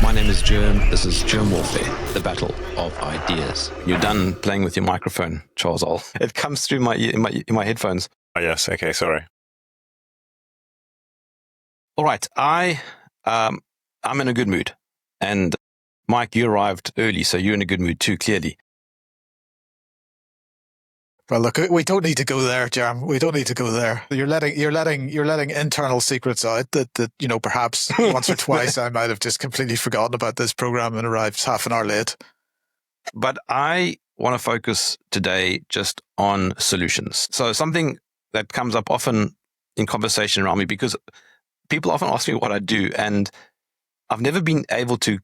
My name is Jerm. This is Jerm Warfare, the battle of ideas. You're done playing with your microphone, Charles. It comes through in my headphones. Oh, yes. Okay, sorry. All right. I'm in a good mood. And Mike, you arrived early, so you're in a good mood too, clearly. Well, look, we don't need to go there, Jerm. We don't need to go there. You're letting internal secrets out that perhaps once or twice I might have just completely forgotten about this program and arrived half an hour late. But I want to focus today just on solutions. So something that comes up often in conversation around me, because people often ask me what I do, and I've never been able to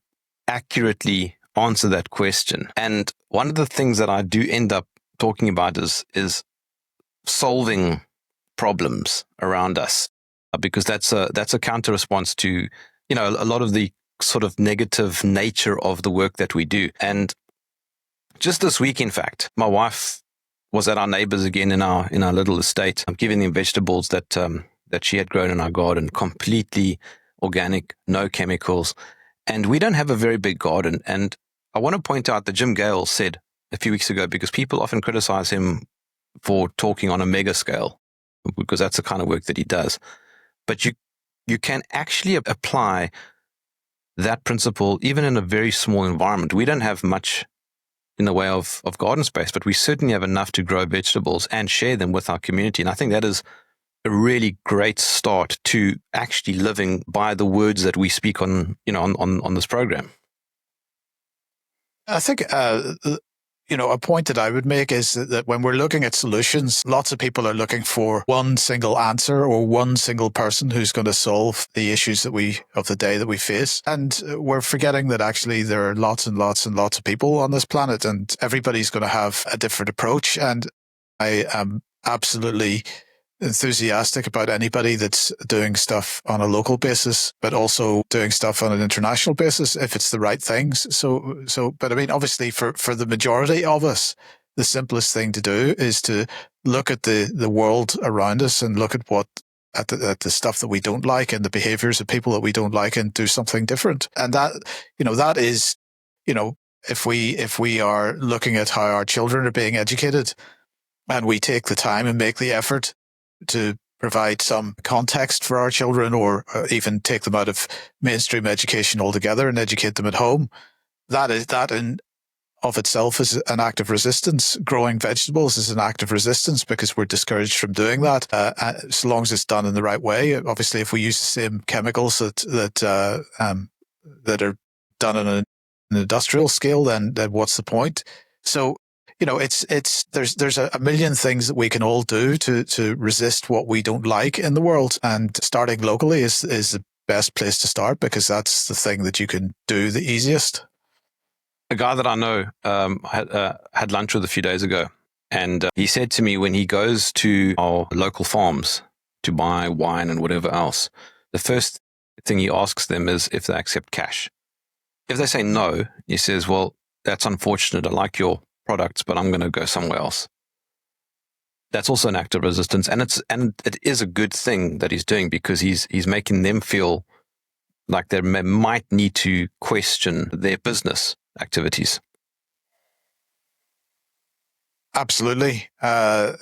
accurately answer that question. And one of the things that I do end up talking about is solving problems around us, because that's a counter response to a lot of the sort of negative nature of the work that we do. And just this week, in fact, my wife was at our neighbors again in our little estate. I'm giving them vegetables that she had grown in our garden, completely organic, no chemicals. And we don't have a very big garden. And I want to point out that Jim Gale said a few weeks ago, because people often criticize him for talking on a mega scale, because that's the kind of work that he does. But you can actually apply that principle even in a very small environment. We don't have much in the way of garden space, but we certainly have enough to grow vegetables and share them with our community. And I think that is a really great start to actually living by the words that we speak on this program. I think a point that I would make is that when we're looking at solutions, lots of people are looking for one single answer or one single person who's going to solve the issues of the day that we face. And we're forgetting that actually there are lots and lots and lots of people on this planet, and everybody's going to have a different approach. And I am absolutely enthusiastic about anybody that's doing stuff on a local basis, but also doing stuff on an international basis if it's the right things. But I mean, obviously for the majority of us, the simplest thing to do is to look at the world around us and look at the stuff that we don't like and the behaviors of people that we don't like, and do something different. And that is, if we are looking at how our children are being educated, and we take the time and make the effort to provide some context for our children, or even take them out of mainstream education altogether and educate them at home, that in of itself is an act of resistance. Growing vegetables is an act of resistance because we're discouraged from doing that, so long as it's done in the right way. Obviously, if we use the same chemicals that are done on an industrial scale, then what's the point? So, there's a million things that we can all do to resist what we don't like in the world, and starting locally is the best place to start, because that's the thing that you can do the easiest. A guy that I know had lunch with a few days ago, and he said to me, when he goes to our local farms to buy wine and whatever else, the first thing he asks them is if they accept cash. If they say no, he says, well, that's unfortunate. I like your products, but I'm going to go somewhere else. That's also an act of resistance, and it is a good thing that he's doing, because he's making them feel like they might need to question their business activities. Absolutely. I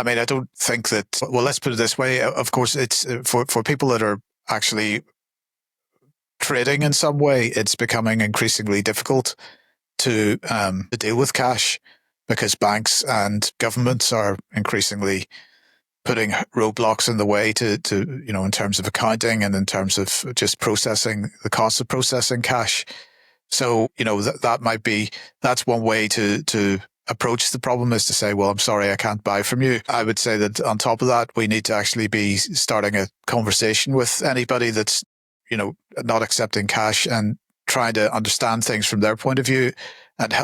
mean, I don't think that. Well, let's put it this way. Of course, it's for people that are actually trading in some way, it's becoming increasingly difficult to deal with cash, because banks and governments are increasingly putting roadblocks in the way to in terms of accounting and in terms of just processing, the cost of processing cash. So that's one way to approach the problem, is to say, well, I'm sorry, I can't buy from you. I would say that on top of that, we need to actually be starting a conversation with anybody that's not accepting cash, and trying to understand things from their point of view, and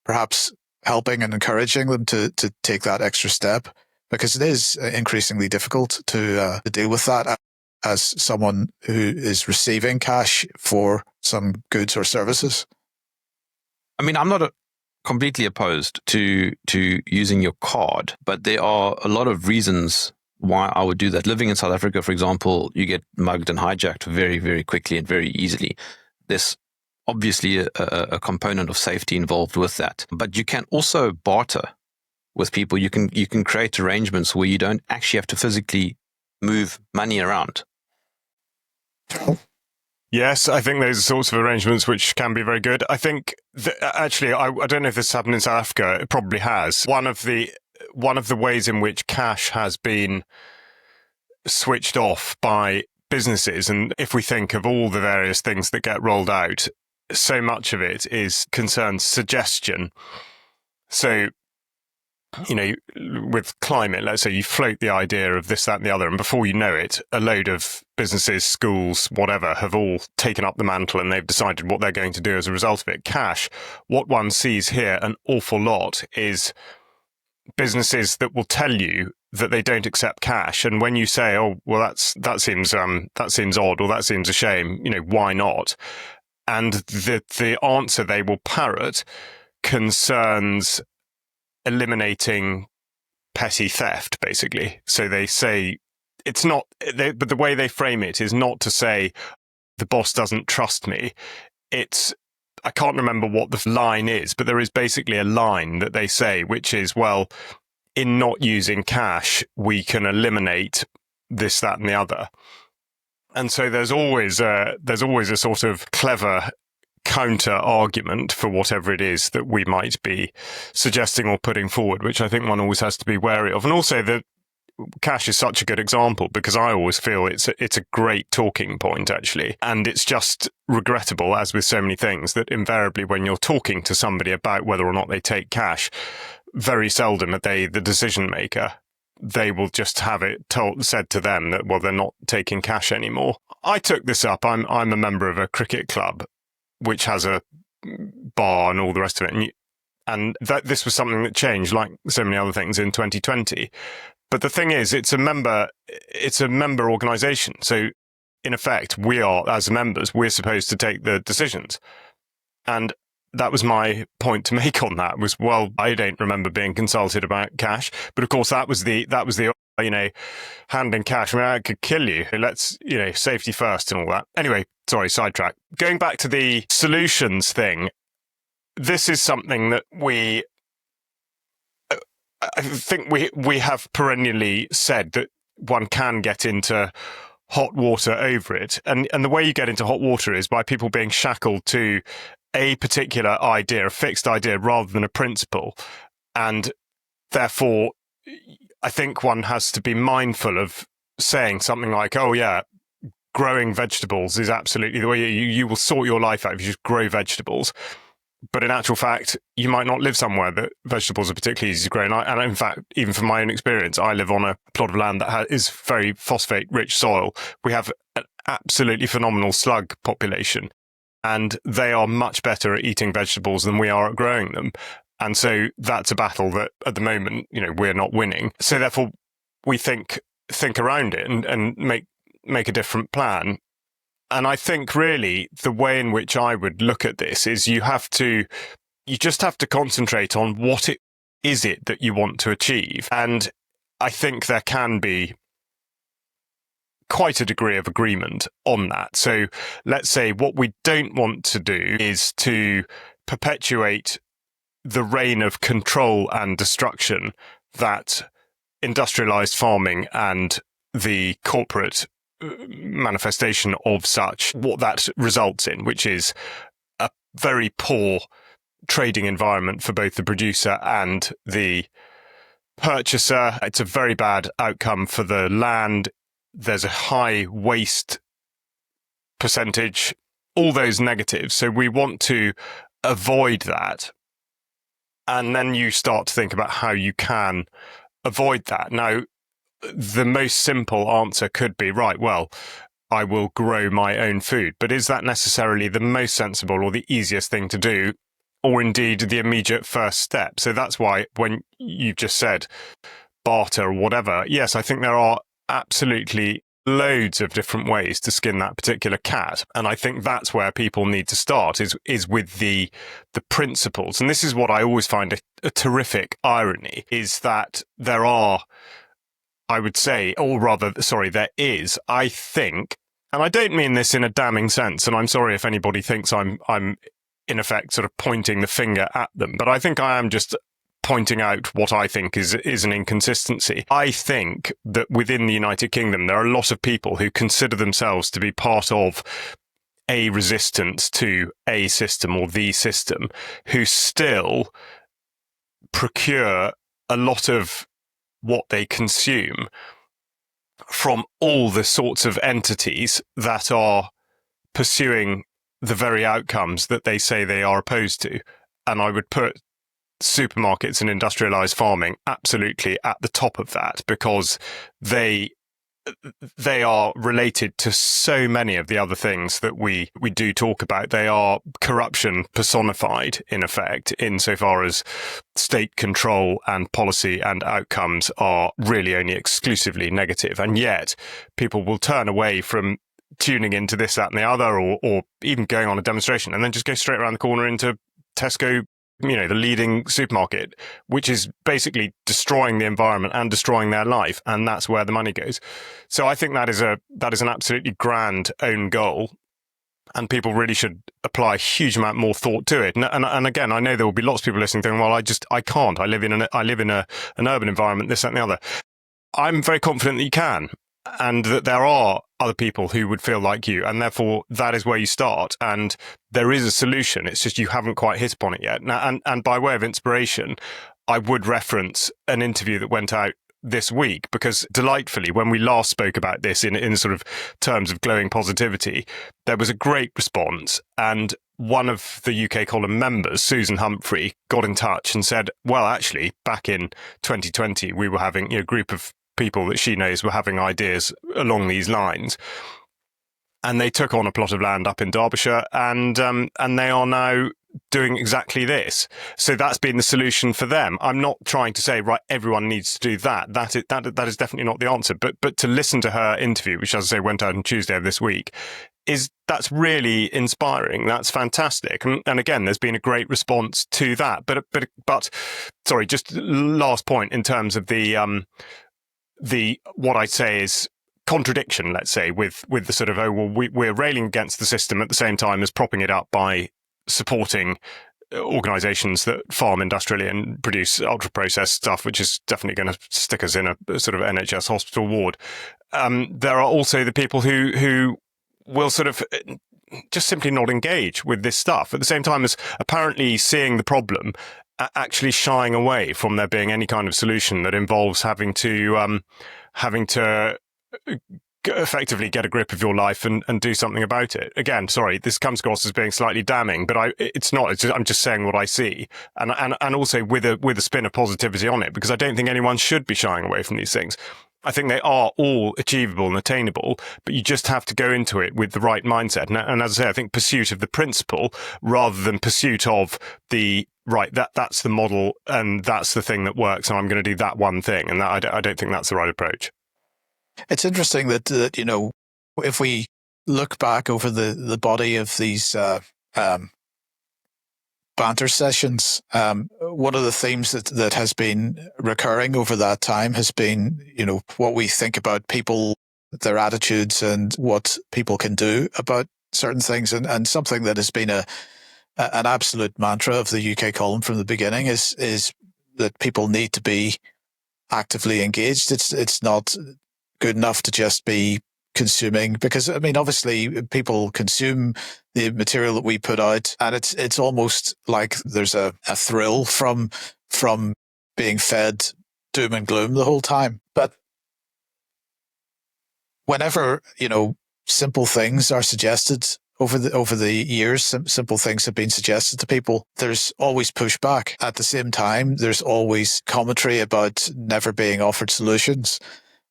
perhaps helping and encouraging them to take that extra step, because it is increasingly difficult to deal with that as someone who is receiving cash for some goods or services. I mean, I'm not completely opposed to using your card, but there are a lot of reasons why I would do that. Living in South Africa, for example, you get mugged and hijacked very, very quickly and very easily. there's obviously a component of safety involved with that. But you can also barter with people. You can create arrangements where you don't actually have to physically move money around. Yes, I think those are sorts of arrangements which can be very good. I think actually, I don't know if this happened in South Africa. It probably has. One of the ways in which cash has been switched off by businesses, and if we think of all the various things that get rolled out, so much of it concerns suggestion. So, with climate, let's say you float the idea of this, that, and the other, and before you know it, a load of businesses, schools, whatever, have all taken up the mantle and they've decided what they're going to do as a result of it. Cash, what one sees here an awful lot is businesses that will tell you that they don't accept cash, and when you say, "Oh, well, that seems odd," or "That seems a shame," why not? And the answer they will parrot concerns eliminating petty theft, basically. So they say it's not, but the way they frame it is not to say the boss doesn't trust me. I can't remember what the line is, but there is basically a line that they say, which is, well, in not using cash, we can eliminate this, that, and the other. And so there's always a sort of clever counter argument for whatever it is that we might be suggesting or putting forward, which I think one always has to be wary of. And also that cash is such a good example because I always feel it's a great talking point, actually. And it's just regrettable, as with so many things, that invariably when you're talking to somebody about whether or not they take cash, very seldom are they the decision maker. They will just have it said to them that, well, they're not taking cash anymore. I took this up. I'm a member of a cricket club, which has a bar and all the rest of it. And this was something that changed, like so many other things, in 2020. But the thing is, it's a member organisation. So in effect, we are, as members, we're supposed to take the decisions. And that was my point to make on that was, well, I don't remember being consulted about cash. But of course, that was the hand in cash. I mean, I could kill you. Let's, safety first and all that. Anyway, sorry, sidetrack. Going back to the solutions thing, this is something that I think we have perennially said that one can get into hot water over it. And the way you get into hot water is by people being shackled to a particular idea, a fixed idea, rather than a principle. And therefore, I think one has to be mindful of saying something like, oh, yeah, growing vegetables is absolutely the way you will sort your life out if you just grow vegetables. But in actual fact, you might not live somewhere that vegetables are particularly easy to grow. And in fact, even from my own experience, I live on a plot of land that is very phosphate-rich soil. We have an absolutely phenomenal slug population, and they are much better at eating vegetables than we are at growing them. And so that's a battle that at the moment, we're not winning. So therefore, we think around it and make a different plan. And I think really the way in which I would look at this is you just have to concentrate on what it is that you want to achieve. And I think there can be quite a degree of agreement on that. So let's say what we don't want to do is to perpetuate the reign of control and destruction that industrialized farming and the corporate manifestation of such, what that results in, which is a very poor trading environment for both the producer and the purchaser. It's a very bad outcome for the land. There's a high waste percentage, all those negatives. So we want to avoid that. And then you start to think about how you can avoid that. Now, the most simple answer could be, right, well, I will grow my own food. But is that necessarily the most sensible or the easiest thing to do, or indeed the immediate first step? So that's why when you've just said barter or whatever, yes, I think there are absolutely loads of different ways to skin that particular cat. And I think that's where people need to start is with the principles. And this is what I always find a terrific irony, is that there is, I think, And I don't mean this in a damning sense, and I'm sorry if anybody thinks I'm in effect sort of pointing the finger at them, but I think I am just pointing out what I think is an inconsistency. I think that within the United Kingdom, there are a lot of people who consider themselves to be part of a resistance to a system or the system, who still procure a lot of what they consume from all the sorts of entities that are pursuing the very outcomes that they say they are opposed to. And I would put supermarkets and industrialized farming absolutely at the top of that, because they are related to so many of the other things that we do talk about. They are corruption personified, in effect, insofar as state control and policy and outcomes are really only exclusively negative. And yet people will turn away from tuning into this, that and the other, or even going on a demonstration, and then just go straight around the corner into Tesco, the leading supermarket, which is basically destroying the environment and destroying their life, and that's where the money goes. So I think that is an absolutely grand own goal, and people really should apply a huge amount more thought to it. And again, I know there will be lots of people listening thinking, well, I can't. I live in an urban environment, this, that, and the other. I'm very confident that you can, and that there are other people who would feel like you, and therefore that is where you start. And there is a solution. It's just you haven't quite hit upon it yet. Now, and by way of inspiration, I would reference an interview that went out this week, because delightfully, when we last spoke about this in sort of terms of glowing positivity, there was a great response. And one of the UK column members, Susan Humphrey, got in touch and said, well, actually, back in 2020, we were having a group of people that she knows were having ideas along these lines, and they took on a plot of land up in Derbyshire, and they are now doing exactly this. So that's been the solution for them. I'm not trying to say, right, everyone needs to do that. That is definitely not the answer. But to listen to her interview, which, as I say, went out on Tuesday of this week, that's really inspiring. That's fantastic. And again, there's been a great response to that. But sorry, just last point in terms of the what I'd say is contradiction, let's say, with the sort of, we're railing against the system at the same time as propping it up by supporting organisations that farm industrially and produce ultra-processed stuff, which is definitely going to stick us in a sort of NHS hospital ward. There are also the people who will sort of just simply not engage with this stuff, at the same time as apparently seeing the problem, actually shying away from there being any kind of solution that involves having to effectively get a grip of your life and do something about it. Again, sorry, this comes across as being slightly damning, but it's not. I'm just saying what I see, and also with a spin of positivity on it, because I don't think anyone should be shying away from these things. I think they are all achievable and attainable, but you just have to go into it with the right mindset. And as I say, I think pursuit of the principle rather than pursuit of the right, that's the model and that's the thing that works, and I'm going to do that one thing. And I don't think that's the right approach. It's interesting that if we look back over the body of these banter sessions, one of the themes that has been recurring over that time has been, what we think about people, their attitudes, and what people can do about certain things. And something that has been an absolute mantra of the UK column from the beginning is that people need to be actively engaged. It's not good enough to just be consuming, because obviously people consume the material that we put out, and it's almost like there's a thrill from being fed doom and gloom the whole time. But whenever simple things are suggested over the years, simple things have been suggested to people, there's always pushback. At the same time, there's always commentary about never being offered solutions.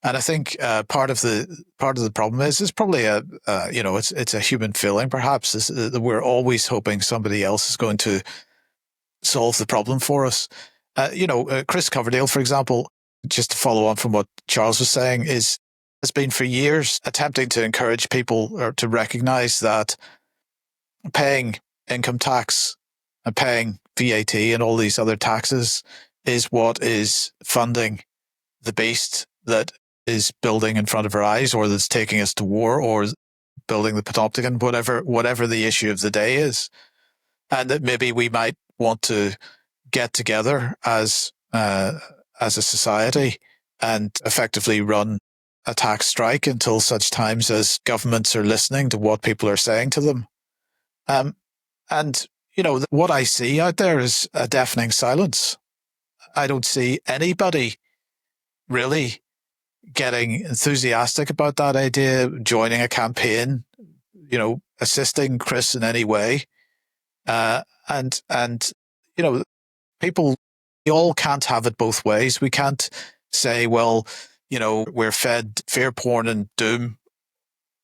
And I think part of the problem is probably it's a human feeling, perhaps, is that we're always hoping somebody else is going to solve the problem for us. Chris Coverdale, for example, just to follow on from what Charles was saying, has been for years attempting to encourage people or to recognise that paying income tax and paying VAT and all these other taxes is what is funding the beast that is building in front of our eyes, or that's taking us to war, or building the panopticon, whatever the issue of the day is. And that maybe we might want to get together as a society and effectively run a tax strike until such times as governments are listening to what people are saying to them. And, what I see out there is a deafening silence. I don't see anybody really getting enthusiastic about that idea, joining a campaign, assisting Chris in any way. And people, we all can't have it both ways. We can't say, well, we're fed fear porn and doom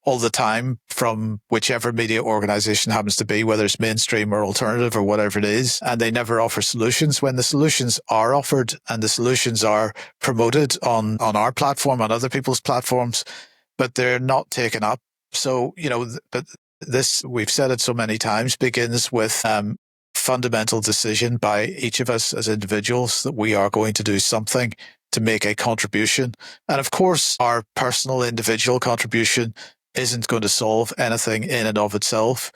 all the time from whichever media organization happens to be, whether it's mainstream or alternative or whatever it is, and they never offer solutions, when the solutions are offered and the solutions are promoted on our platform, on other people's platforms, but they're not taken up. So, but this, we've said it so many times, begins with fundamental decision by each of us as individuals that we are going to do something to make a contribution. And of course, our personal individual contribution isn't going to solve anything in and of itself,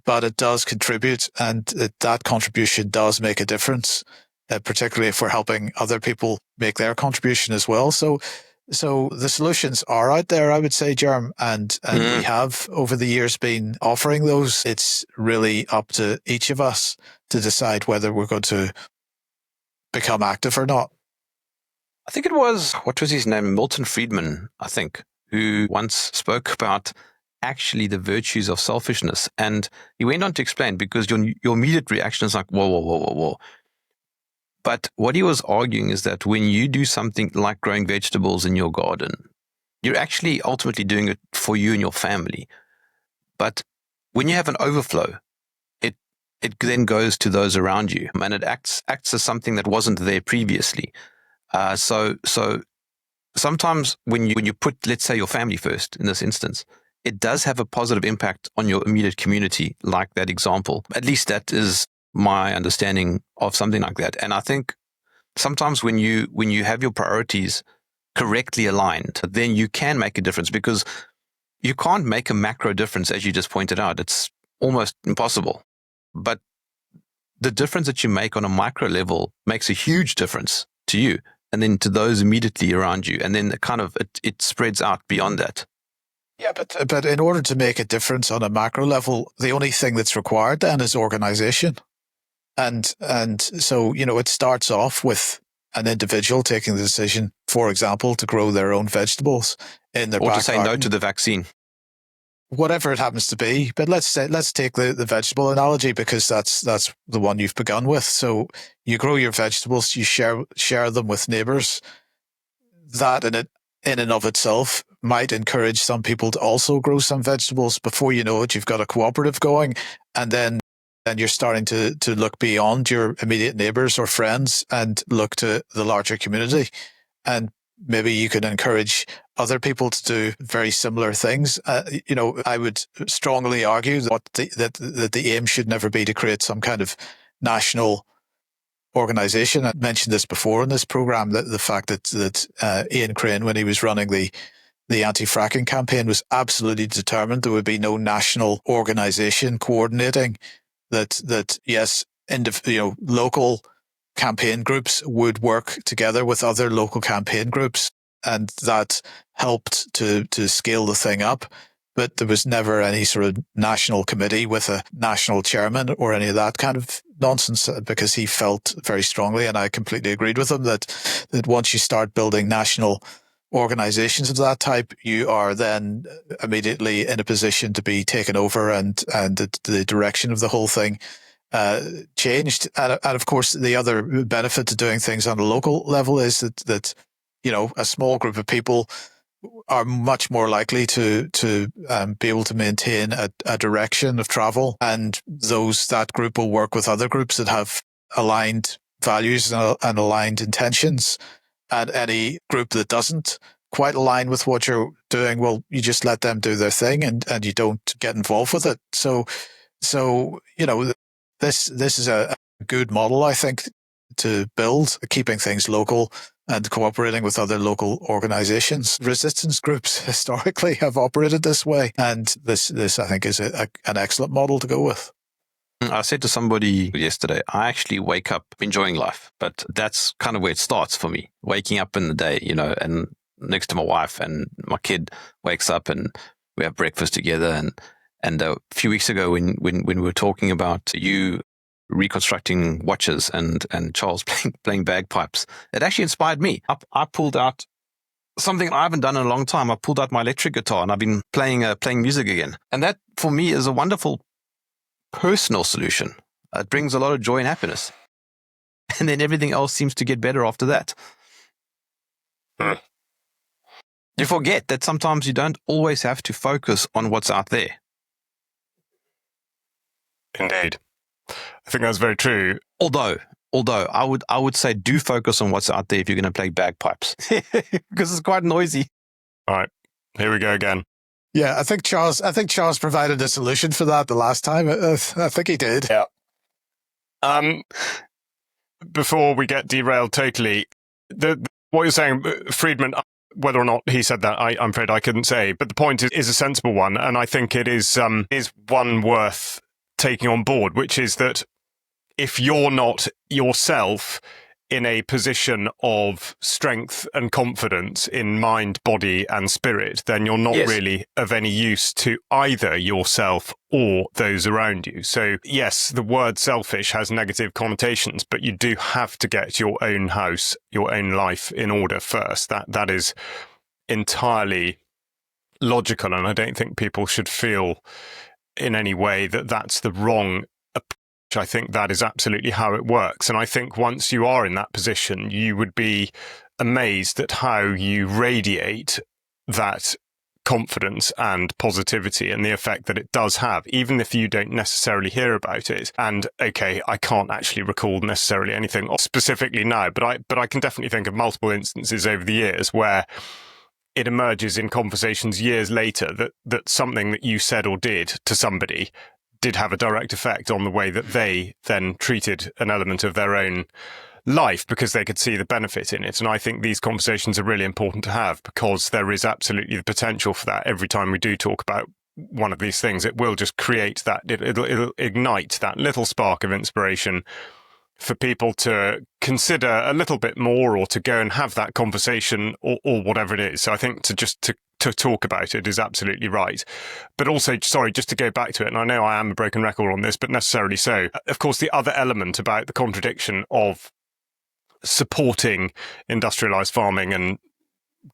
but it does contribute, and that contribution does make a difference, particularly if we're helping other people make their contribution as well. So the solutions are out there, I would say, Jerm, and we have over the years been offering those. It's really up to each of us to decide whether we're going to become active or not. I think it was, what was his name? Milton Friedman, I think, who once spoke about actually the virtues of selfishness. And he went on to explain, because your immediate reaction is like, whoa. But what he was arguing is that when you do something like growing vegetables in your garden, you're actually ultimately doing it for you and your family. But when you have an overflow, it then goes to those around you, and it acts as something that wasn't there previously. So sometimes when you put, let's say, your family first in this instance, it does have a positive impact on your immediate community, like that example. At least that is my understanding of something like that. And I think sometimes when you have your priorities correctly aligned, then you can make a difference, because you can't make a macro difference, as you just pointed out. It's almost impossible. But the difference that you make on a micro level makes a huge difference to you, and then to those immediately around you. And then it spreads out beyond that. Yeah, but in order to make a difference on a macro level, the only thing that's required then is organization. And so, it starts off with an individual taking the decision, for example, to grow their own vegetables in their back garden. Or to say no to the vaccine. Whatever it happens to be. But let's take the vegetable analogy, because that's the one you've begun with. So you grow your vegetables, you share them with neighbors. That in and of itself might encourage some people to also grow some vegetables. Before you know it, you've got a cooperative going, and then you're starting to look beyond your immediate neighbors or friends and look to the larger community. And maybe you can encourage other people to do very similar things. I would strongly argue that the aim should never be to create some kind of national organization. I mentioned this before in this program, that the fact that Ian Crane, when he was running the anti-fracking campaign, was absolutely determined there would be no national organization coordinating that. Yes, local campaign groups would work together with other local campaign groups, and that helped to scale the thing up. But there was never any sort of national committee with a national chairman or any of that kind of nonsense, because he felt very strongly, and I completely agreed with him, that once you start building national organizations of that type, you are then immediately in a position to be taken over, and the direction of the whole thing changed. And of course, the other benefit to doing things on a local level is that a small group of people are much more likely to be able to maintain a direction of travel, and that group will work with other groups that have aligned values and aligned intentions. And any group that doesn't quite align with what you're doing, well, you just let them do their thing, and you don't get involved with it. So this is a good model, I think, to build, keeping things local and cooperating with other local organizations. Resistance groups historically have operated this way, and this I think is an excellent model to go with. I said to somebody yesterday, I actually wake up enjoying life, but that's kind of where it starts for me. Waking up in the day, and next to my wife, and my kid wakes up and we have breakfast together. And a few weeks ago when we were talking about you reconstructing watches and Charles playing bagpipes, it actually inspired me. I pulled out something I haven't done in a long time. I pulled out my electric guitar and I've been playing music again. And that for me is a wonderful personal solution. It brings a lot of joy and happiness. And then everything else seems to get better after that. You forget that sometimes you don't always have to focus on what's out there. Indeed. I think that's very true. Although I would say do focus on what's out there if you're going to play bagpipes because it's quite noisy. All right, here we go again. Yeah, I think Charles provided a solution for that the last time. I think he did. Yeah. Before we get derailed totally, what you're saying, Friedman, whether or not he said that, I'm afraid I couldn't say. But the point is a sensible one, and I think it is one worth taking on board, which is that if you're not yourself in a position of strength and confidence in mind, body and spirit, then you're not really of any use to either yourself or those around you. So yes, the word selfish has negative connotations, but you do have to get your own house, your own life in order first. That is entirely logical, and I don't think people should feel in any way that that's the wrong approach. I think that is absolutely how it works. And I think once you are in that position, you would be amazed at how you radiate that confidence and positivity and the effect that it does have, even if you don't necessarily hear about it. And okay, I can't actually recall necessarily anything specifically now, but I can definitely think of multiple instances over the years where it emerges in conversations years later that something that you said or did to somebody did have a direct effect on the way that they then treated an element of their own life because they could see the benefit in it. And I think these conversations are really important to have because there is absolutely the potential for that. Every time we do talk about one of these things, it will just create that, it'll ignite that little spark of inspiration for people to consider a little bit more or to go and have that conversation or whatever it is. So I think to talk about it is absolutely right. But also, sorry, just to go back to it, and I know I am a broken record on this, but necessarily so. Of course, the other element about the contradiction of supporting industrialized farming and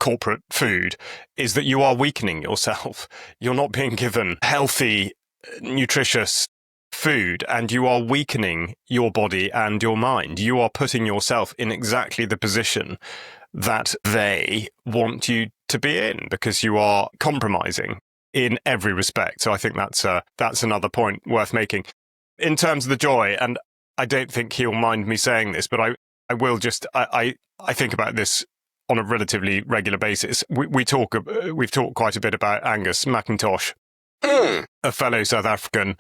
corporate food is that you are weakening yourself. You're not being given healthy, nutritious food, and you are weakening your body and your mind. You are putting yourself in exactly the position that they want you to be in because you are compromising in every respect. So I think that's another point worth making. In terms of the joy, and I don't think he'll mind me saying this, but I will just, I think about this on a relatively regular basis. We've talked quite a bit about Angus McIntosh, a fellow South African,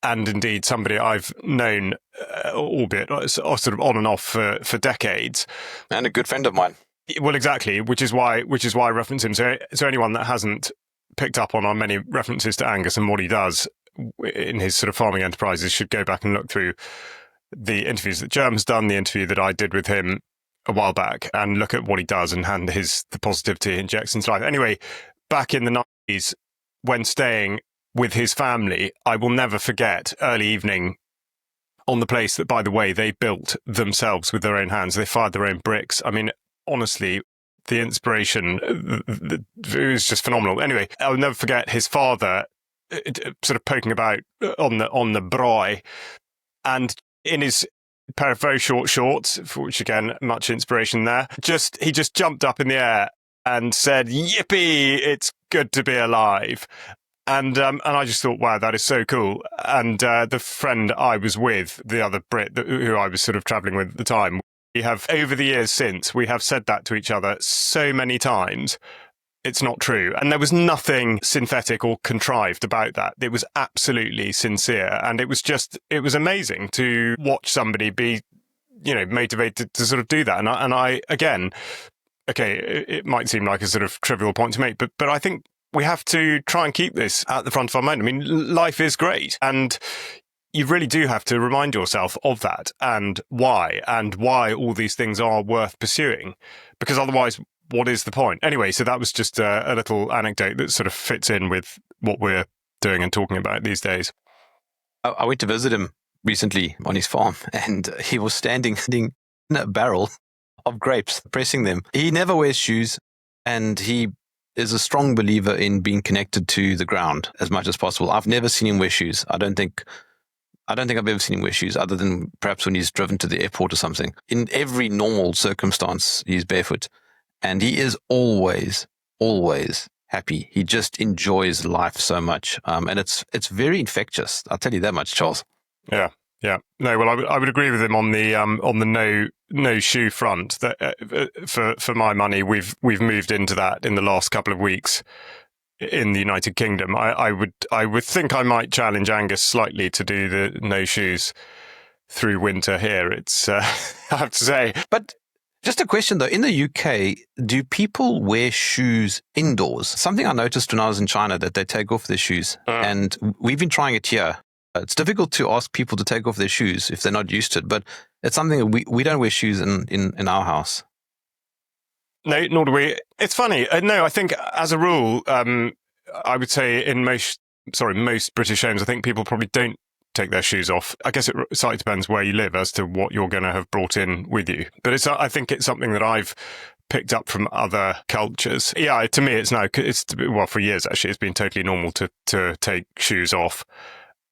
and indeed somebody I've known, albeit sort of on and off for decades, and a good friend of mine. Well, exactly, which is why I reference him. So anyone that hasn't picked up on our many references to Angus and what he does in his sort of farming enterprises should go back and look through the interviews that Jerm has done, the interview that I did with him a while back, and look at what he does and the positivity he injects into life. Anyway, back in the 90s, when staying with his family, I will never forget early evening on the place that, by the way, they built themselves with their own hands. They fired their own bricks. I mean, honestly, the inspiration it was just phenomenal. Anyway, I'll never forget his father sort of poking about on the braai, and in his pair of very short shorts, for which again, much inspiration there. He just jumped up in the air and said, "Yippee! It's good to be alive." And I just thought, wow, that is so cool. And the friend I was with, the other Brit who I was sort of travelling with at the time, we have, over the years since, we have said that to each other so many times. It's not true. And there was nothing synthetic or contrived about that. It was absolutely sincere. And it was amazing to watch somebody be motivated to sort of do that. And I again, okay, it might seem like a sort of trivial point to make, but I think we have to try and keep this at the front of our mind. I mean, life is great, and you really do have to remind yourself of that and why all these things are worth pursuing, because otherwise, what is the point? Anyway, so that was just a little anecdote that sort of fits in with what we're doing and talking about these days. I went to visit him recently on his farm, and he was standing in a barrel of grapes, pressing them. He never wears shoes, and he is a strong believer in being connected to the ground as much as possible. I've never seen him wear shoes. I don't think I've ever seen him wear shoes, other than perhaps when he's driven to the airport or something. In every normal circumstance, he's barefoot. And he is always, always happy. He just enjoys life so much. And it's very infectious. I'll tell you that much, Charles. Yeah. Yeah. No, well, I would agree with him on the no shoe front. That for my money, we've moved into that in the last couple of weeks in the United Kingdom. I would think I might challenge Angus slightly to do the no shoes through winter here. It's I have to say. But just a question though, in the UK, do people wear shoes indoors? Something I noticed when I was in China, that they take off their shoes, and we've been trying it here. It's difficult to ask people to take off their shoes if they're not used to it, but it's something that we don't wear shoes in our house. No, nor do we. It's funny. No, I think as a rule, I would say in most British homes, I think people probably don't take their shoes off. I guess it slightly depends where you live as to what you're going to have brought in with you. But I think it's something that I've picked up from other cultures. Yeah, to me, for years actually, it's been totally normal to take shoes off.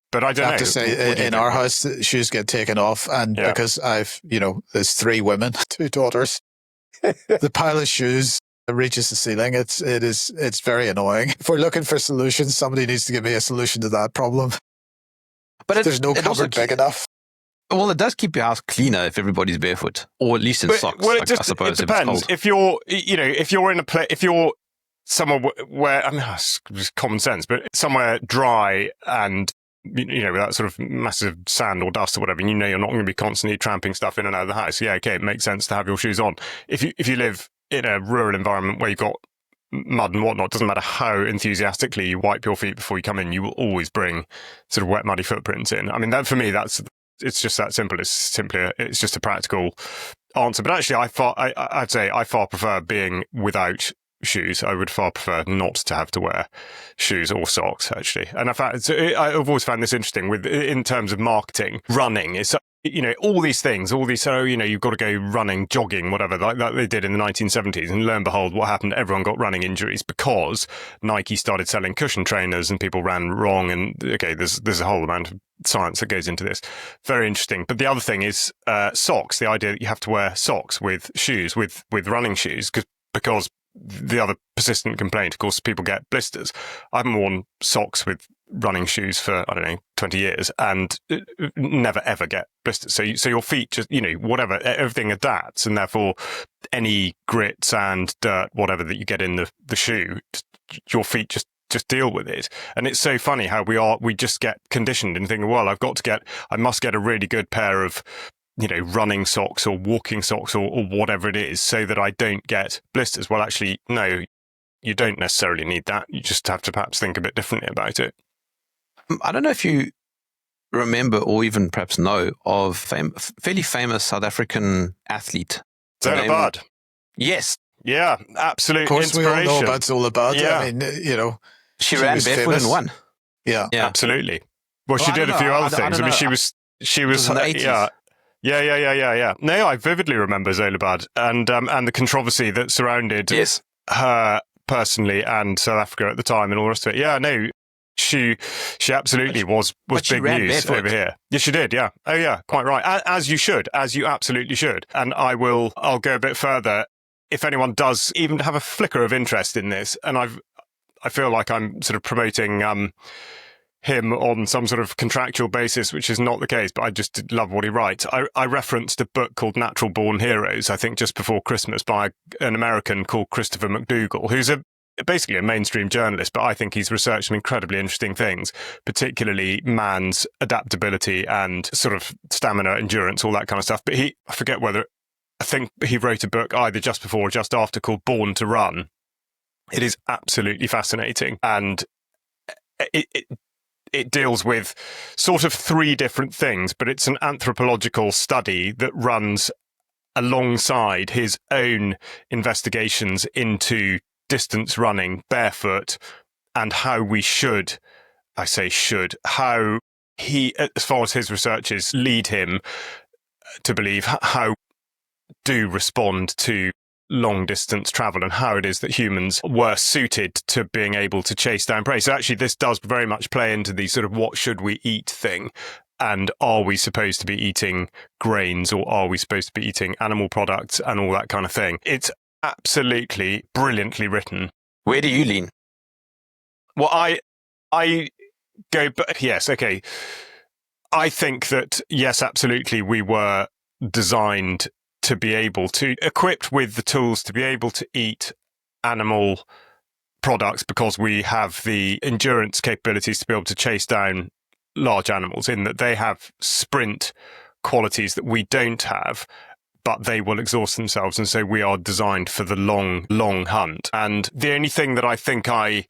But I don't know. I have to say, in our house, shoes get taken off, and because there's 3 women, 2 daughters. The pile of shoes reaches the ceiling. It's very annoying. If we're looking for solutions, somebody needs to give me a solution to that problem. But there's no cupboard big enough. Well, it does keep your house cleaner if everybody's barefoot, or at least in socks. Well, I suppose it depends. If you're if you're somewhere where, I mean, it's just common sense, but somewhere dry and without sort of massive sand or dust or whatever, and you're not going to be constantly tramping stuff in and out of the house. Yeah, okay, it makes sense to have your shoes on. If you live in a rural environment where you've got mud and whatnot, doesn't matter how enthusiastically you wipe your feet before you come in, you will always bring sort of wet, muddy footprints in. I mean, that for me, it's just that simple. It's just a practical answer. But actually, I'd say I far prefer being without shoes. I would far prefer not to have to wear shoes or socks, actually. And I've always found this interesting in terms of marketing. Running is, all these things, you've got to go running, jogging, whatever, like that they did in the 1970s. And lo and behold, what happened? Everyone got running injuries because Nike started selling cushion trainers and people ran wrong. And okay, there's a whole amount of science that goes into this. Very interesting. But the other thing is socks. The idea that you have to wear socks with shoes, with running shoes, because the other persistent complaint, of course, people get blisters. I haven't worn socks with running shoes for, 20 years and never ever get blisters. So your feet just, whatever, everything adapts, and therefore any grit, sand, dirt, whatever that you get in the shoe, your feet just deal with it. And it's so funny how we just get conditioned and think, well, I must get a really good pair of running socks or walking socks or whatever it is so that I don't get blisters. Well, actually, no, you don't necessarily need that. You just have to perhaps think a bit differently about it. I don't know if you remember or even perhaps know of fairly famous South African athlete. Zola Budd. Yes. Yeah, absolute Of course, inspiration. we all know about Zola Budd. Yeah. I mean, she ran barefoot famous. and won. Yeah, Absolutely. Well, she did a few other things. I mean, she was in the 80s. Yeah. No, I vividly remember Zola Budd and the controversy that surrounded her personally and South Africa at the time and all the rest of it. Yeah, no, she absolutely was big news barefoot over here. Yes, she did. Yeah. Oh, yeah. Quite right. As you should. As you absolutely should. And I'll go a bit further. If anyone does even have a flicker of interest in this, and I feel like I'm sort of promoting him on some sort of contractual basis, which is not the case, but I just love what he writes. I referenced a book called Natural Born Heroes, I think just before Christmas, by an American called Christopher McDougall, who's a basically a mainstream journalist, but I think he's researched some incredibly interesting things, particularly man's adaptability and sort of stamina, endurance, all that kind of stuff. But I think he wrote a book either just before or just after called Born to Run. It is absolutely fascinating. And it deals with sort of three different things, but it's an anthropological study that runs alongside his own investigations into distance running barefoot and how we should, how he, as far as his researches lead him to believe, how do respond to long distance travel and how it is that humans were suited to being able to chase down prey. So actually this does very much play into the sort of what should we eat thing. And are we supposed to be eating grains or are we supposed to be eating animal products and all that kind of thing? It's absolutely brilliantly written. Where do you lean? Well, I go, but yes, okay. I think that, yes, absolutely, we were designed to be able to, equipped with the tools to be able to eat animal products because we have the endurance capabilities to be able to chase down large animals, in that they have sprint qualities that we don't have, but they will exhaust themselves. And so we are designed for the long hunt. And the only thing that I think I'm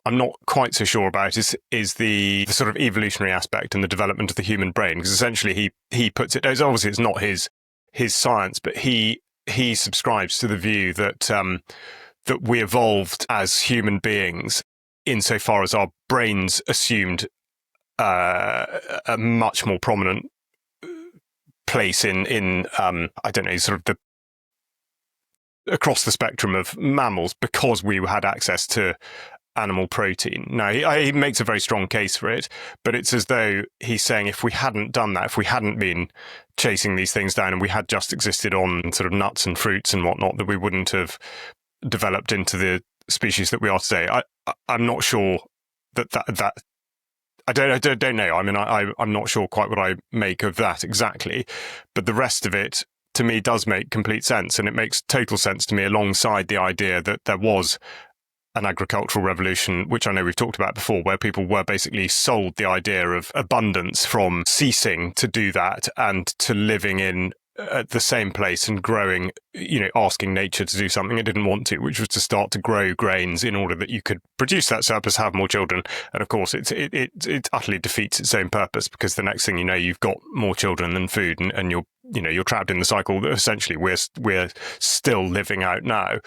not quite so sure about is the sort of evolutionary aspect and the development of the human brain, because essentially he puts it, obviously it's not his science, but he subscribes to the view that that we evolved as human beings insofar as our brains assumed a much more prominent place in I don't know, sort of across the spectrum of mammals, because we had access to animal protein. Now, he makes a very strong case for it, but it's as though he's saying if we hadn't done that, if we hadn't been chasing these things down and we had just existed on sort of nuts and fruits and whatnot, that we wouldn't have developed into the species that we are today. I'm not sure that I don't know. I mean, I'm not sure quite what I make of that exactly, but the rest of it to me does make complete sense, and it makes total sense to me alongside the idea that there was an agricultural revolution, which I know we've talked about before, where people were basically sold the idea of abundance from ceasing to do that and to living in the same place and growing, asking nature to do something it didn't want to, which was to start to grow grains in order that you could produce that surplus, have more children. And of course, it utterly defeats its own purpose, because the next thing you know, you've got more children than food, and you're trapped in the cycle that essentially we're still living out now.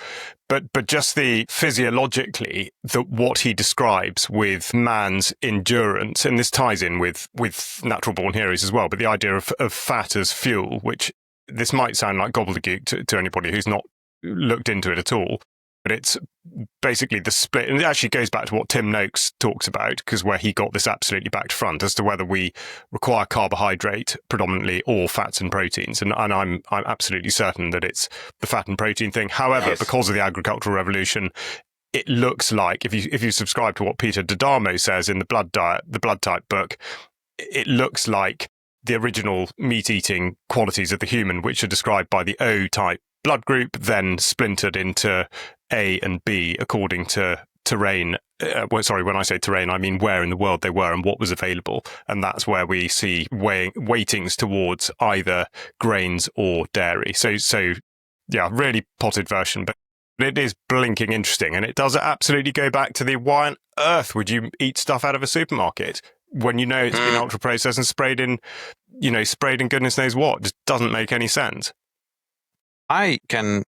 But just the physiologically, what he describes with man's endurance, and this ties in with natural born heroes as well, but the idea of fat as fuel, which this might sound like gobbledygook to anybody who's not looked into it at all, but it's basically the split. And it actually goes back to what Tim Noakes talks about, because where he got this absolutely back to front as to whether we require carbohydrate predominantly or fats and proteins. And I'm absolutely certain that it's the fat and protein thing. However, yes, because of the agricultural revolution, it looks like, if you subscribe to what Peter D'Adamo says in the Blood Type book, it looks like the original meat-eating qualities of the human, which are described by the O-type blood group, then splintered into A and B according to terrain. When I say terrain, I mean where in the world they were and what was available. And that's where we see weightings towards either grains or dairy. So yeah, really potted version, but it is blinking interesting. And it does absolutely go back to the why on earth would you eat stuff out of a supermarket when you know it's been ultra processed and sprayed in goodness knows what? It just doesn't make any sense. I can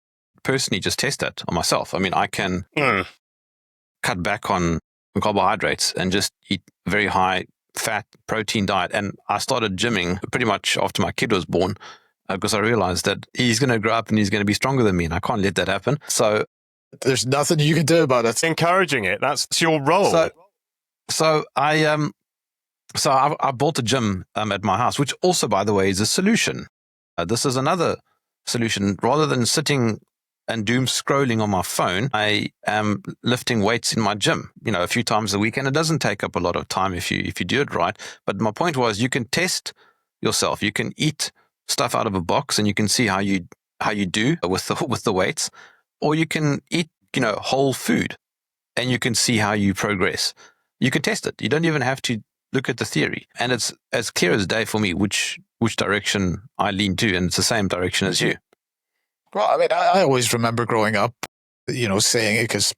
personally just test that on myself. I mean, I can cut back on carbohydrates and just eat very high fat protein diet. And I started gymming pretty much after my kid was born, because I realized that he's going to grow up and he's going to be stronger than me, and I can't let that happen. So there's nothing you can do about it. Encouraging it, that's your role. So I built a gym at my house, which also, by the way, is a solution. This is another solution. Rather than sitting and doom scrolling on my phone, I am lifting weights in my gym, a few times a week, and it doesn't take up a lot of time if you do it right. But my point was, you can test yourself. You can eat stuff out of a box, and you can see how you do with the weights, or you can eat whole food, and you can see how you progress. You can test it. You don't even have to look at the theory. And it's as clear as day for me which direction I lean to, and it's the same direction as you. Well, I mean, I always remember growing up, saying it because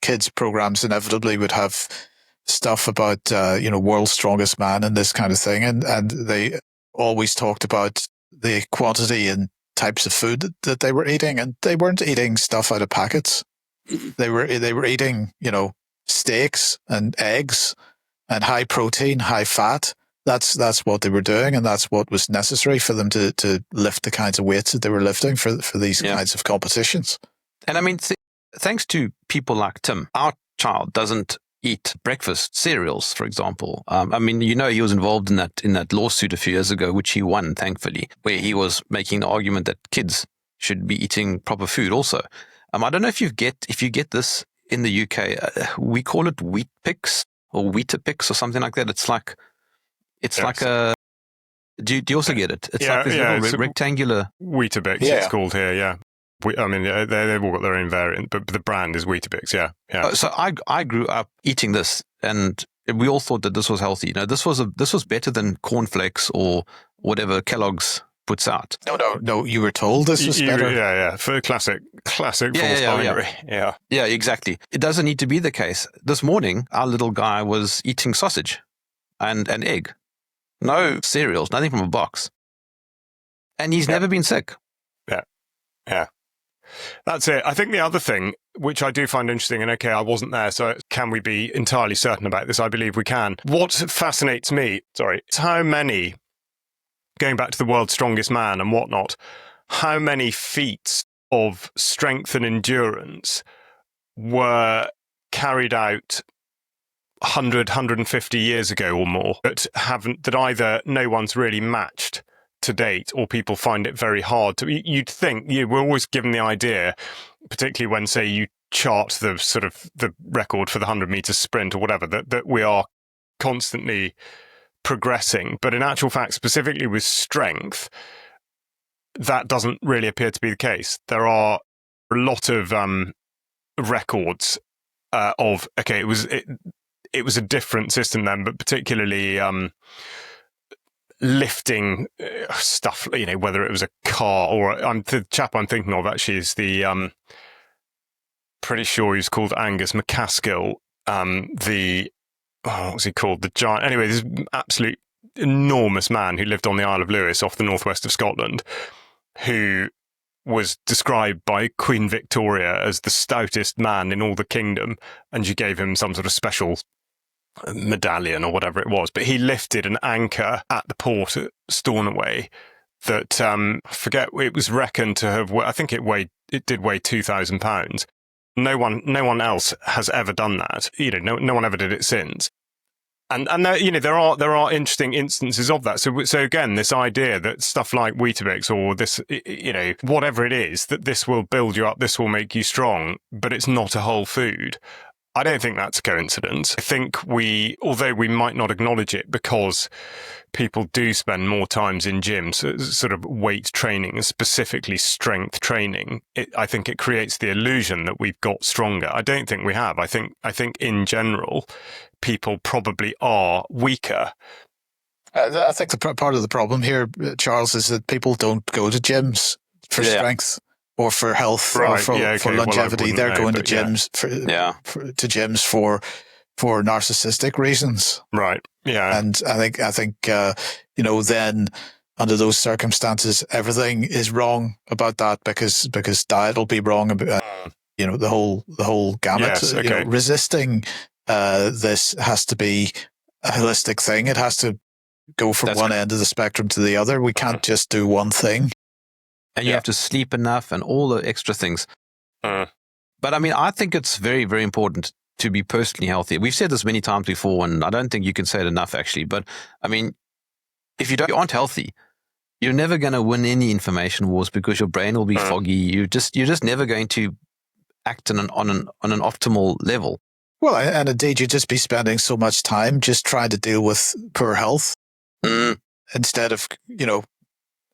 kids' programs inevitably would have stuff about, world's strongest man and this kind of thing. And they always talked about the quantity and types of food that they were eating. And they weren't eating stuff out of packets. They were eating, steaks and eggs and high protein, high fat. That's what they were doing, and that's what was necessary for them to lift the kinds of weights that they were lifting for these kinds of competitions. And I mean, thanks to people like Tim, our child doesn't eat breakfast cereals, for example. I mean, he was involved in that lawsuit a few years ago, which he won, thankfully, where he was making the argument that kids should be eating proper food also. I don't know if you get this in the UK. We call it wheat picks or Weetabix or something like that. It's like a. Do you also get it? It's like this little rectangular Weetabix. It's called here. Yeah. They've all got their own variant, but the brand is Weetabix. Yeah. So I grew up eating this, and we all thought that this was healthy. This was better than cornflakes or whatever Kellogg's puts out. No. You were told this was better. Yeah. For classic false binary. Yeah, exactly. It doesn't need to be the case. This morning, our little guy was eating sausage and an egg. No cereals, nothing from a box. And he's never been sick. Yeah. That's it. I think the other thing, which I do find interesting, and I wasn't there, so can we be entirely certain about this? I believe we can. What fascinates me, is how many, going back to the world's strongest man and whatnot, how many feats of strength and endurance were carried out 100, 150 years ago or more that either no one's really matched to date, or people find it very hard to. You'd think we're always given the idea, particularly when, say, you chart the sort of the record for the 100-meter sprint or whatever, that we are constantly progressing. But in actual fact, specifically with strength, that doesn't really appear to be the case. There are a lot of records of it was a different system then, but particularly lifting stuff, whether it was a car or the chap I'm thinking of actually is the pretty sure he's called Angus McCaskill. What was he called? The giant. Anyway, this absolute enormous man who lived on the Isle of Lewis off the northwest of Scotland, who was described by Queen Victoria as the stoutest man in all the kingdom, and she gave him some sort of special medallion or whatever it was. But he lifted an anchor at the port at Stornoway that I forget, it was reckoned to have, I think it did weigh 2,000 pounds. No one else has ever done that. No one ever did it since. And there are interesting instances of that. So again, this idea that stuff like Weetabix or this, whatever it is, that this will build you up, this will make you strong, but it's not a whole food. I don't think that's a coincidence. I think although we might not acknowledge it because people do spend more times in gyms, sort of weight training and specifically strength training, I think it creates the illusion that we've got stronger. I don't think we have. I think in general, people probably are weaker. I think part of the problem here, Charles, is that people don't go to gyms for strength or for health or for longevity. They're going to gyms to gyms for narcissistic reasons. Right. Yeah. And I think then under those circumstances, everything is wrong about that because diet will be wrong about the whole gamut. Yes, okay. Resisting this has to be a holistic thing. It has to go from one end of the spectrum to the other. We can't just do one thing. And you have to sleep enough and all the extra things. But I mean, I think it's very, very important to be personally healthy. We've said this many times before, and I don't think you can say it enough, actually. But I mean, if you aren't healthy, you're never going to win any information wars because your brain will be foggy. You're just never going to act on an optimal level. Well, and indeed, you'd just be spending so much time just trying to deal with poor health instead of,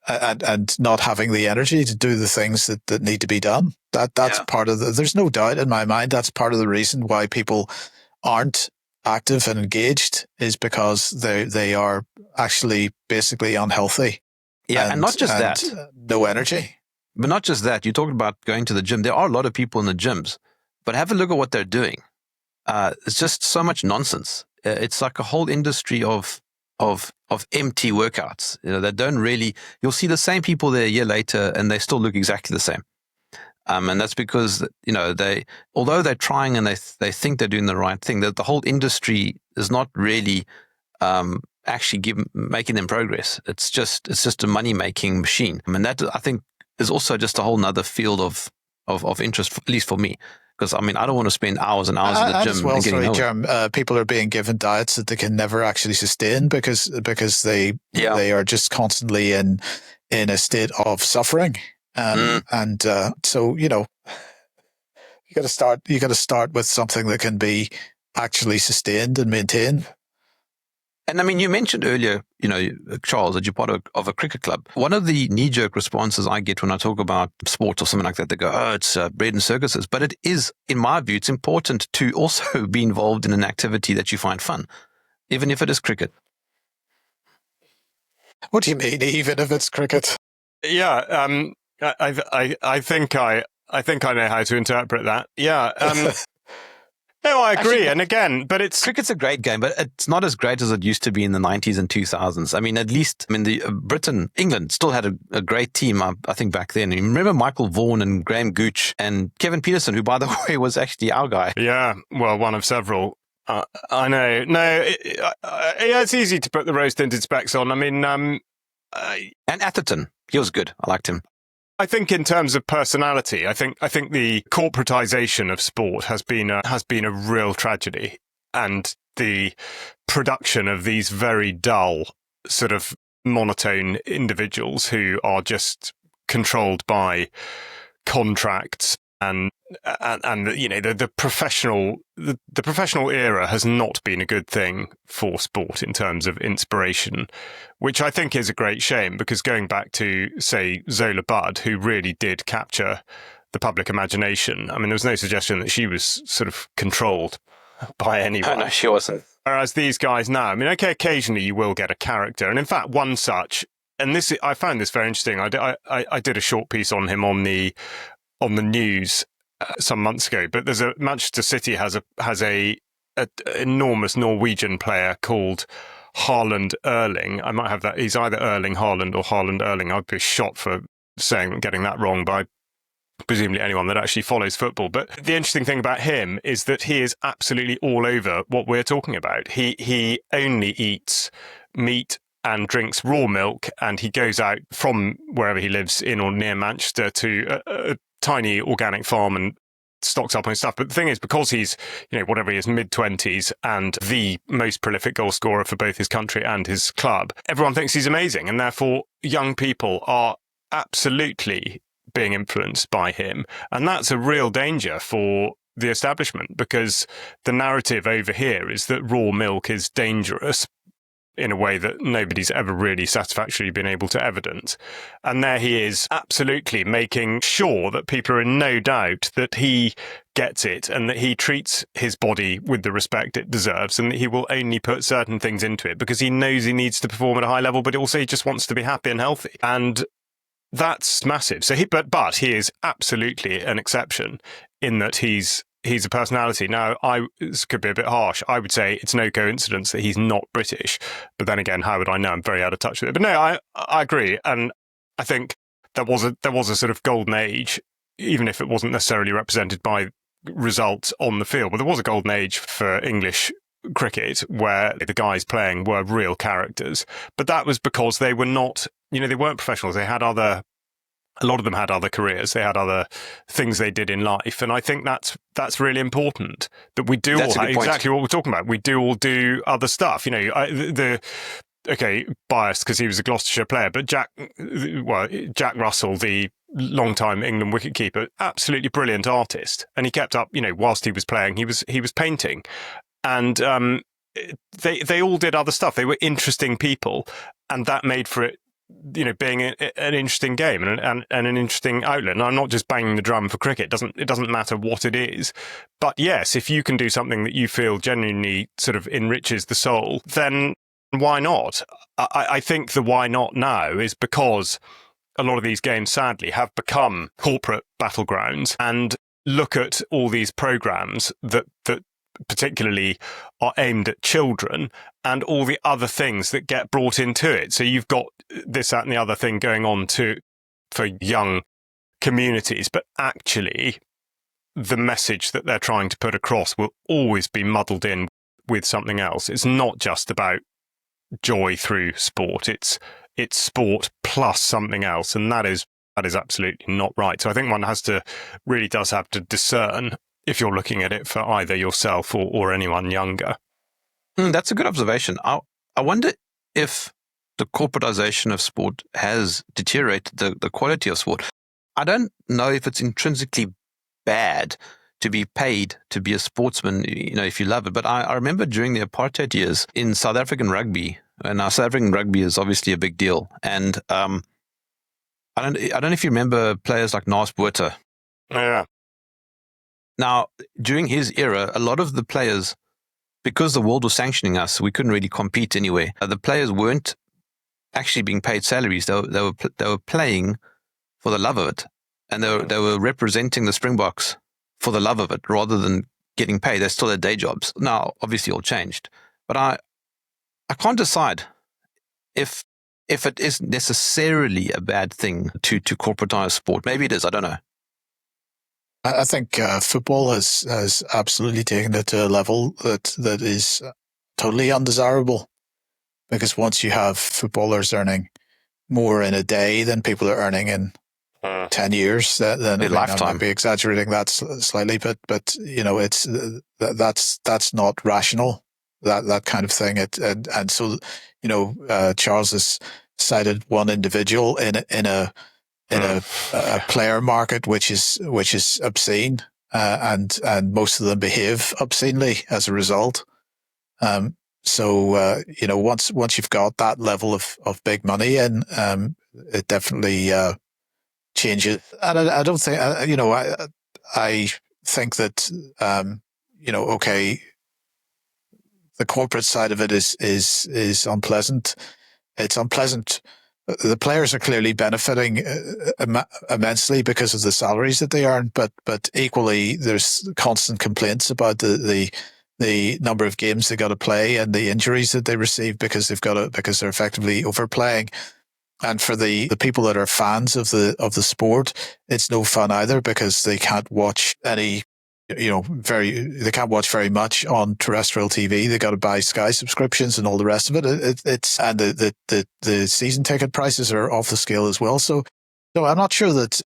and not having the energy to do the things that need to be done. That's part of there's no doubt in my mind that's part of the reason why people aren't active and engaged, is because they are actually basically unhealthy. Yeah, and not just that. No energy. But not just that. You talked about going to the gym. There are a lot of people in the gyms, but have a look at what they're doing. It's just so much nonsense. It's like a whole industry of empty workouts. That don't really. You'll see the same people there a year later, and they still look exactly the same. And that's because although they're trying and they think they're doing the right thing, that the whole industry is not really actually making them progress. It's just a money making machine. I mean, that I think is also just a whole nother field of interest, at least for me. Because I mean, I don't want to spend hours and hours in the gym. As well, Jerm, people are being given diets that they can never actually sustain because they are just constantly in a state of suffering. And so you got to start with something that can be actually sustained and maintained. And I mean, you mentioned earlier, Charles, that you're part of a cricket club. One of the knee-jerk responses I get when I talk about sports or something like that, they go, "Oh, it's bread and circuses." But it is, in my view, it's important to also be involved in an activity that you find fun, even if it is cricket. What do you mean, even if it's cricket? Yeah, I think I know how to interpret that. Yeah. No, I agree. Actually, and again, but cricket's a great game, but it's not as great as it used to be in the 90s and 2000s. I mean, at least, England still had a great team, I think, back then. You remember Michael Vaughan and Graham Gooch and Kevin Peterson, who, by the way, was actually our guy. Yeah, well, one of several. I know. No, it's easy to put the rose-tinted specs on. I mean... and Atherton, he was good. I liked him. I think in terms of personality, I think the corporatization of sport has been a real tragedy, and the production of these very dull, sort of monotone individuals who are just controlled by contracts and the professional era has not been a good thing for sport in terms of inspiration, which I think is a great shame, because going back to, say, Zola Budd, who really did capture the public imagination, I mean, there was no suggestion that she was sort of controlled by anyone. No, she wasn't. Whereas these guys now, I mean, okay, occasionally you will get a character, and in fact, one such, and this, I found this very interesting. I did a short piece on him on the news some months ago, but there's Manchester City has a enormous Norwegian player called Haaland Erling. I might have that. He's either Erling Haaland or Haaland Erling. I'd be shot for getting that wrong by presumably anyone that actually follows football. But the interesting thing about him is that he is absolutely all over what we're talking about. He only eats meat and drinks raw milk, and he goes out from wherever he lives in or near Manchester to a tiny organic farm and stocks up on his stuff. But the thing is, because he's, whatever he is, mid-20s and the most prolific goal scorer for both his country and his club, everyone thinks he's amazing. And therefore, young people are absolutely being influenced by him. And that's a real danger for the establishment, because the narrative over here is that raw milk is dangerous in a way that nobody's ever really satisfactorily been able to evidence. And there he is, absolutely making sure that people are in no doubt that he gets it and that he treats his body with the respect it deserves, and that he will only put certain things into it because he knows he needs to perform at a high level, but also he just wants to be happy and healthy. And that's massive. So but he is absolutely an exception in that he's a personality. Now, this could be a bit harsh. I would say it's no coincidence that he's not British. But then again, how would I know? I'm very out of touch with it. But no, I agree. And I think there was a sort of golden age, even if it wasn't necessarily represented by results on the field. But there was a golden age for English cricket where the guys playing were real characters. But that was because they were not, they weren't professionals. They had a lot of them had other careers. They had other things they did in life. And I think that's really important, that we do exactly what we're talking about. We do all do other stuff. Biased because he was a Gloucestershire player, but Jack Russell, the long-time England wicketkeeper, absolutely brilliant artist. And he kept up, whilst he was playing, he was painting. And they all did other stuff. They were interesting people. And that made for it being an interesting game and an interesting outlet. And I'm not just banging the drum for cricket. It doesn't matter what it is. But yes, if you can do something that you feel genuinely sort of enriches the soul, then why not? I think the why not now is because a lot of these games, sadly, have become corporate battlegrounds, and look at all these programs that particularly are aimed at children and all the other things that get brought into it. So you've got this, that and the other thing going on for young communities, but actually the message that they're trying to put across will always be muddled in with something else. It's not just about joy through sport. It's sport plus something else, and that is absolutely not right. So I think one really does have to discern if you're looking at it for either yourself or anyone younger. That's a good observation. I wonder if the corporatization of sport has deteriorated the quality of sport. I don't know if it's intrinsically bad to be paid to be a sportsman, if you love it. But I remember during the apartheid years in South African rugby, and now South African rugby is obviously a big deal. And I don't know if you remember players like Nas Botha. Yeah. Now, during his era, a lot of the players, because the world was sanctioning us, we couldn't really compete anyway. The players weren't actually being paid salaries. They were playing for the love of it, and they were representing the Springboks for the love of it rather than getting paid. They still had day jobs. Now, obviously, all changed, but I can't decide if it is necessarily a bad thing to corporatize sport. Maybe it is. I don't know. I think football has absolutely taken it to a level that is totally undesirable, because once you have footballers earning more in a day than people are earning in 10 years, then I might be exaggerating that slightly, but it's that's not rational, that kind of thing. And so Charles has cited one individual in a player market which is obscene, and most of them behave obscenely as a result. So once you've got that level of big money, and it definitely changes. And I don't think I think that okay, the corporate side of it is unpleasant. It's unpleasant. The players are clearly benefiting immensely because of the salaries that they earn, but equally there's constant complaints about the number of games they got to play and the injuries that they receive because they're effectively overplaying. And for the people that are fans of the sport, it's no fun either, because they can't watch they can't watch very much on terrestrial TV. They got to buy Sky subscriptions and all the rest of it. And the season ticket prices are off the scale as well. So I'm not sure that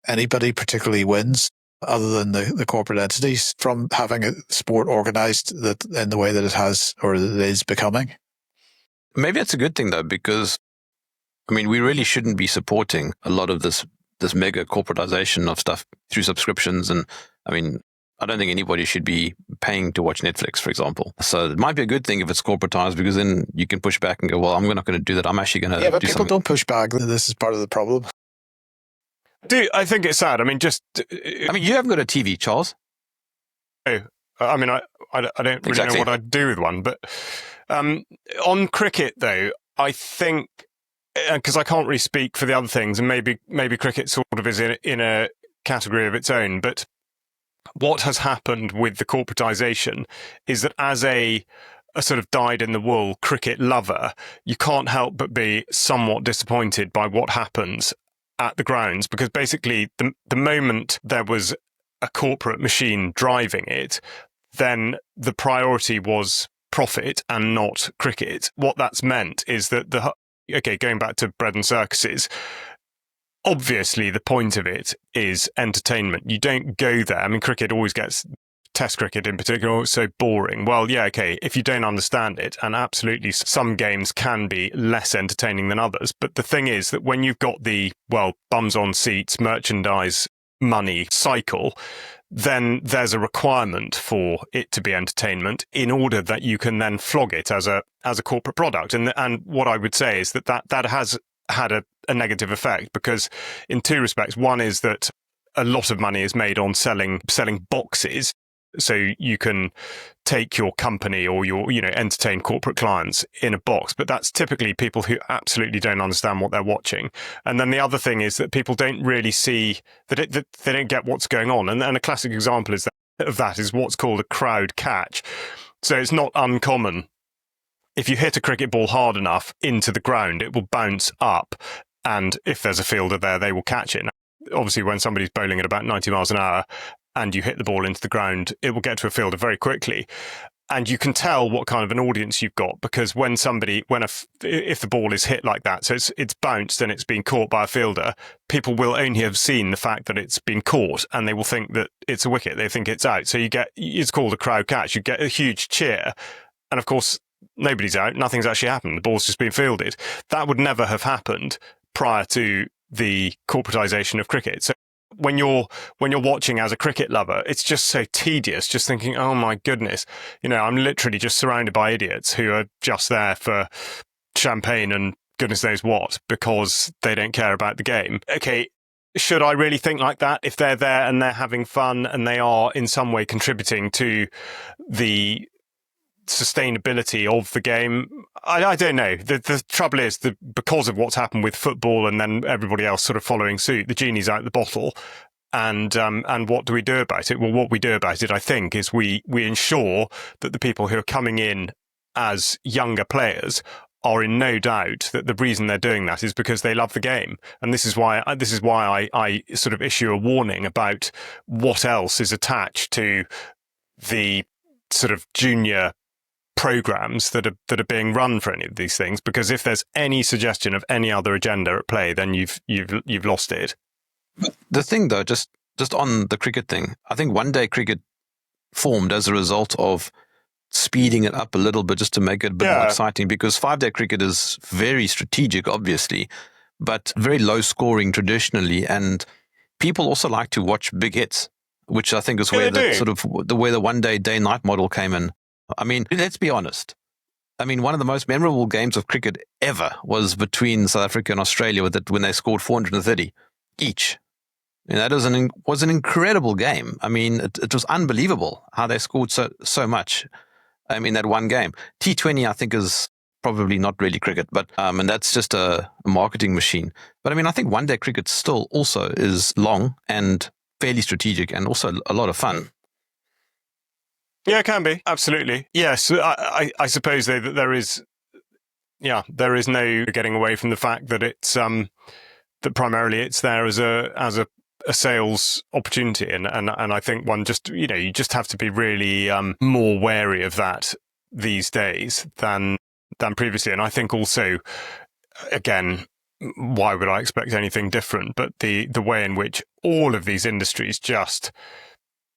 anybody particularly wins, other than the corporate entities, from having a sport organized that in the way that it has, or that it is becoming. Maybe it's a good thing though, because we really shouldn't be supporting a lot of this mega corporatization of stuff through subscriptions. And I don't think anybody should be paying to watch Netflix, for example. So it might be a good thing if it's corporatized, because then you can push back and go, well, I'm not going to do that. I'm actually going to do something. Yeah, but people don't push back. This is part of the problem. I think it's sad. You haven't got a TV, Charles. Oh, I don't really know what I'd do with one. But on cricket, though, I think, because I can't really speak for the other things, and maybe cricket sort of is in a category of its own, but what has happened with the corporatization is that as a sort of dyed-in-the-wool cricket lover, you can't help but be somewhat disappointed by what happens at the grounds, because basically the moment there was a corporate machine driving it, then the priority was profit and not cricket. What that's meant is that going back to bread and circuses, obviously the point of it is entertainment. You don't go there. Cricket always gets, Test cricket in particular, so boring. Well, yeah, okay, if you don't understand it, and absolutely some games can be less entertaining than others. But the thing is that when you've got the, bums on seats, merchandise, money cycle, then there's a requirement for it to be entertainment in order that you can then flog it as a corporate product. And what I would say is that has had a negative effect, because in two respects. One is that a lot of money is made on selling boxes. So you can take your company or your, entertain corporate clients in a box, but that's typically people who absolutely don't understand what they're watching. And then the other thing is that people don't really see that they don't get what's going on. And a classic example of that is what's called a crowd catch. So it's not uncommon. If you hit a cricket ball hard enough into the ground, it will bounce up. And if there's a fielder there, they will catch it. Now, obviously, when somebody's bowling at about 90 miles an hour and you hit the ball into the ground, it will get to a fielder very quickly. And you can tell what kind of an audience you've got, because if the ball is hit like that, so it's bounced and it's been caught by a fielder, people will only have seen the fact that it's been caught, and they will think that it's a wicket. They think it's out. So it's called a crowd catch. You get a huge cheer. And of course, nobody's out. Nothing's actually happened. The ball's just been fielded. That would never have happened prior to the corporatization of cricket. So when you're watching as a cricket lover, it's just so tedious, just thinking, oh my goodness, I'm literally just surrounded by idiots who are just there for champagne and goodness knows what, because they don't care about the game. Okay, should I really think like that? If they're there and they're having fun and they are in some way contributing to the sustainability of the game, I don't know. The trouble is that because of what's happened with football and then everybody else sort of following suit, the genie's out the bottle. And what do we do about it? Well, what we do about it, I think, is we ensure that the people who are coming in as younger players are in no doubt that the reason they're doing that is because they love the game. And this is why I sort of issue a warning about what else is attached to the sort of junior programs that are being run for any of these things, because if there's any suggestion of any other agenda at play, then you've lost it. The thing, though, just on the cricket thing, I think one day cricket formed as a result of speeding it up a little bit just to make it a bit more exciting, because 5-day cricket is very strategic, obviously, but very low scoring traditionally, and people also like to watch big hits, which I think is where the one day night model came in. I mean, let's be honest. I mean, one of the most memorable games of cricket ever was between South Africa and Australia when they scored 430 each. And that was an incredible game. I mean, it was unbelievable how they scored so much in that one game. T20, I think, is probably not really cricket, but and that's just a marketing machine. But I mean, I think one day cricket still also is long and fairly strategic and also a lot of fun. Yeah, it can be. Absolutely. Yes, I suppose that there is no getting away from the fact that it's that primarily it's there as a sales opportunity, and I think one just you just have to be really more wary of that these days than previously. And I think also, again, why would I expect anything different? But the way in which all of these industries just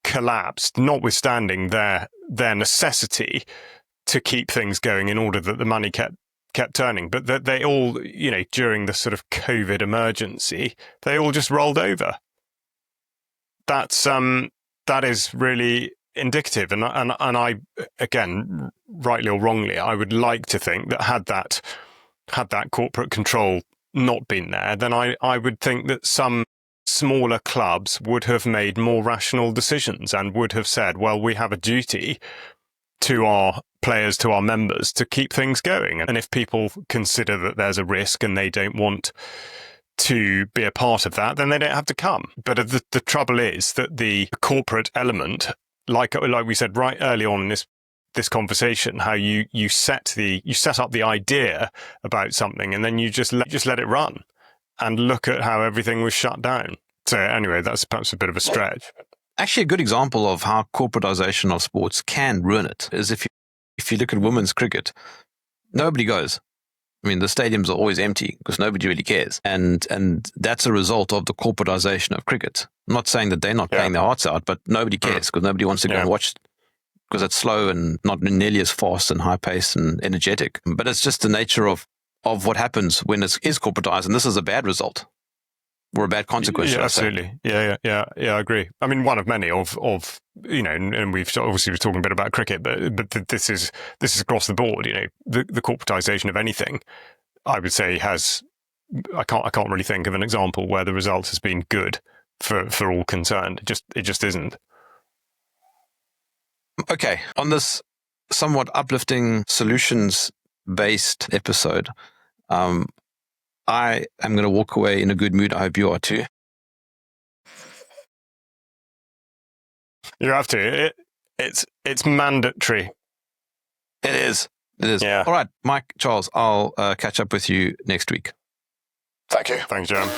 collapsed, notwithstanding their necessity to keep things going in order that the money kept turning, but that they all, during the sort of COVID emergency, they all just rolled over. That is really indicative, and I, again, rightly or wrongly, I would like to think that had that corporate control not been there, then I would think that some smaller clubs would have made more rational decisions and would have said, well, we have a duty to our players, to our members, to keep things going. And if people consider that there's a risk and they don't want to be a part of that, then they don't have to come. But the trouble is that the corporate element, like we said right early on in this conversation, how you set up the idea about something and then you just let it run. And look at how everything was shut down. So anyway, that's perhaps a bit of a stretch. Actually, a good example of how corporatization of sports can ruin it is if you look at women's cricket, nobody goes. I mean, the stadiums are always empty because nobody really cares. And that's a result of the corporatization of cricket. I'm not saying that they're not playing their hearts out, but nobody cares because nobody wants to go and watch because it's slow and not nearly as fast and high paced and energetic. But it's just the nature of what happens when it is corporatized, and this is a bad result or a bad consequence. Yeah, absolutely. Yeah, I agree. I mean, one of many of and we've obviously we're talking a bit about cricket, but this is across the board. The corporatization of anything, I would say, has I can't really think of an example where the result has been good for all concerned. It just isn't. Okay, on this somewhat uplifting solutions-based episode, I am going to walk away in a good mood. I hope you are too. You have to. It's mandatory. It is. It is. Yeah. All right, Mike, Charles, I'll catch up with you next week. Thank you. Thanks, Jerm.